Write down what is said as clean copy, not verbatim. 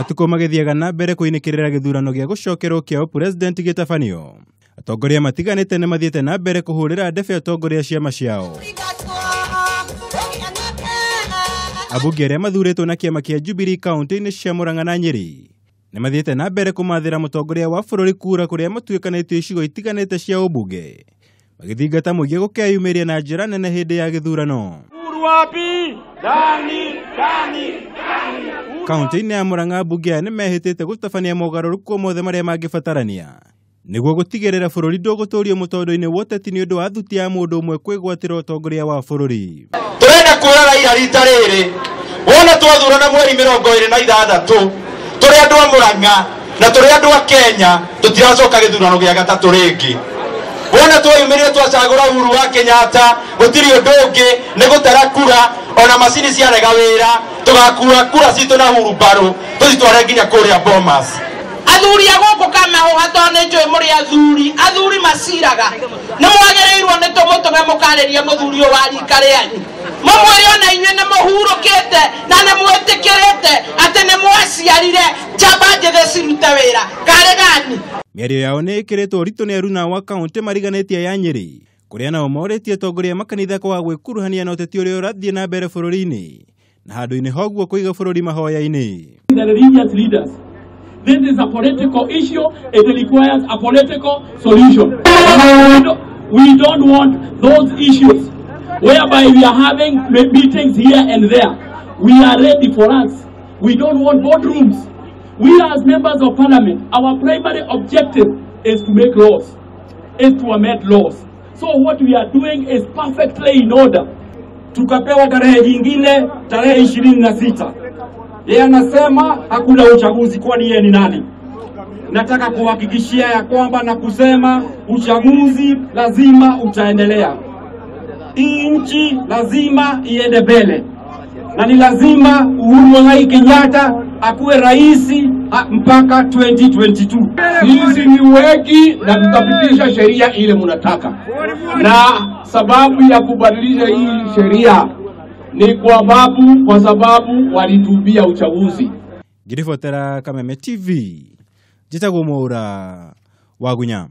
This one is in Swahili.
matuko magithiaga na mbere kuinikirira githurano gia gucokerwo kia president gitafanio. Atongoria matiganite nimathiite na mbere kuhurira ndebe atongoria ciama ciao. Ambunge aria mathuritwo na kiama kia Jubilee Kaunti ni cia Murang'a na Nyeri nimathiite na mbere kumathira mutongoria wa bururi kura kuria matuikanitie icigo itiganite cia ubunge magithingata mugie gukeyumiria na njira nene hindi ya githurano. Kaunti ya Murang'a ambunge nimehitite gutabania mogaruruku mothe maria mangibatarania niguo gutigirira bururi nduguturio mutondo-ini woteti ni undu wa thuti ya mundu umwe kwigwatira utongoria wa bururi. Turenda kuoya ira rita riri wona twathurana mweri 26 turi andu a Murang'a na turi andu a Kenya tutiracoka githurano gia gatatu ringi. Wona twayumirire twacagura Uhuru wa Kenyatta gutiri undu ungi ni gutara kura ona macini ciarega wira tugakua kura citu na Uhuru baro tuzitware nginya kuria Bomas. Athuri agoko kama ho hatone njoi muri athuri maciraga no mwagereirwo ne tomotoge mukariria muthuri o wari karianyu mamwiri ona inywe ne muhurukite na ne mwetikirite ate ne mwaciarire chabaje de siruta wira karegani. Mĩario yao nĩ ĩkĩrĩtwo ritũ nĩ aruna wa kaunti mariganĩtie ya Nyeri kuria nao moretie atongoria makanitha kwa gwĩkuruhania na ũteti ũrĩa ũrathiĩ na mbere bũrũri-inĩ na handũ-inĩ hoguo kũiga bũrũri mahoya-inĩ. This is a political issue. It requires a political solution. We don't want those issues whereby we are having meetings here and there. We are ready for us. We don't want boardrooms. We as members of parliament, our primary objective is to make laws, is to amend laws. So what we are doing is perfectly in order. Tukapewa tarehe nyingine, tarehe 26. Yeye anasema hakuna uchaguzi, kwani yeye ni nani? Nataka kuhakikishia ya kwamba na kusema uchaguzi lazima utaendelea. Nchi lazima iende mbele. Na ni lazima Uhuru Kenyatta akuwe rais mpaka 2022. Sisi ni wengi na tutapitisha sheria ile mnataka. Na sababu ya kubadilisha hii sheria ni kwa sababu walitubia uchaguzi. Ngiribotera Kameme TV, Jitagwo Mwaura wa Gunya.